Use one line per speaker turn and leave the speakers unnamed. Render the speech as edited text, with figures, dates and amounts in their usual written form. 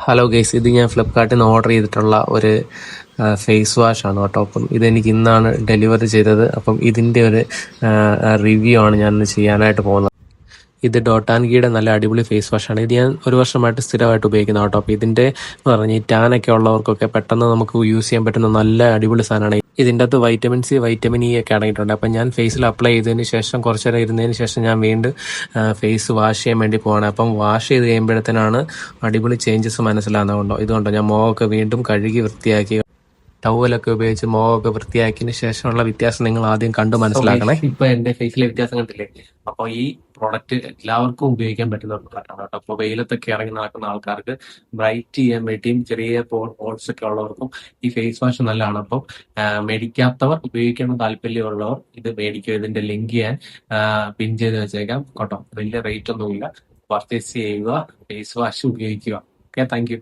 Hello guys, ഇത് ഞാൻ ഫ്ലിപ്കാർട്ടിൽ നിന്ന് ഓർഡർ ചെയ്തിട്ടുള്ള ഒരു ഫേസ് വാഷ് ആണ് കേട്ടോ. അപ്പം ഇതെനിക്ക് ഇന്നാണ് ഡെലിവറി ചെയ്തത്. അപ്പം ഇതിൻ്റെ ഒരു റിവ്യൂ ആണ് ഞാൻ ഇന്ന് ചെയ്യാനായിട്ട് പോകുന്നത്. ഇത് ഡോട്ടാൻഗിയുടെ നല്ല അടിപൊളി ഫേസ് വാഷാണ്. ഇത് ഞാൻ ഒരു വർഷമായിട്ട് സ്ഥിരമായിട്ട് ഉപയോഗിക്കുന്ന കേട്ടോ. അപ്പോൾ ഇതിൻ്റെ എന്ന് പറഞ്ഞാൽ ഈ ടാനൊക്കെ ഉള്ളവർക്കൊക്കെ പെട്ടെന്ന് നമുക്ക് യൂസ് ചെയ്യാൻ പറ്റുന്ന നല്ല അടിപൊളി സാധനമാണ്. ഇതിൻ്റെ അകത്ത് വൈറ്റമിൻ സി, വൈറ്റമിൻ ഇ ഒക്കെ അടങ്ങിയിട്ടുണ്ട്. അപ്പം ഞാൻ ഫേസിൽ അപ്ലൈ ചെയ്തതിന് ശേഷം കുറച്ച് നേരം ഇരുന്നതിന് ശേഷം ഞാൻ വീണ്ടും ഫേസ് വാഷ് ചെയ്യാൻ വേണ്ടി പോവാണ്. അപ്പം വാഷ് ചെയ്ത് കഴിയുമ്പോഴത്തേനാണ് അടിപൊളി ചേഞ്ചസ് മനസ്സിലാകുന്നതുകൊണ്ടോ. ഇതുകൊണ്ടോ ഞാൻ മുഖമൊക്കെ വീണ്ടും കഴുകി വൃത്തിയാക്കി ടവലൊക്കെ ഉപയോഗിച്ച് മുഖമൊക്കെ വൃത്തിയാക്കിയതിന് ശേഷമുള്ള വ്യത്യാസം നിങ്ങൾ ആദ്യം കണ്ടു മനസ്സിലാക്കണേ. ഇപ്പൊ എന്റെ ഫേസിലെ വ്യത്യാസം കണ്ടില്ലേ? അപ്പൊ ഈ പ്രോഡക്റ്റ് എല്ലാവർക്കും ഉപയോഗിക്കാൻ പറ്റുന്ന ഒരു പ്രോഡക്റ്റാണ് കേട്ടോ. അപ്പൊ വെയിലത്തൊക്കെ ഇറങ്ങി നടക്കുന്ന ആൾക്കാർക്ക് ബ്രൈറ്റ് ചെയ്യാൻ വേണ്ടിയും ചെറിയ പോർട്സ് ഒക്കെ ഉള്ളവർക്കും ഈ ഫേസ് വാഷ് നല്ലതാണ്. അപ്പം മേടിക്കാത്തവർ, ഉപയോഗിക്കണം താല്പര്യമുള്ളവർ ഇത് മേടിക്കുക. ഇതിന്റെ ലിങ്ക് ഞാൻ പിൻ ചെയ്ത് വെച്ചേക്കാം കേട്ടോ. വലിയ റേറ്റ് ഒന്നുമില്ല. പർച്ചേസ് ചെയ്യുക, ഫേസ് വാഷ് ഉപയോഗിക്കുക. Okay, thank you.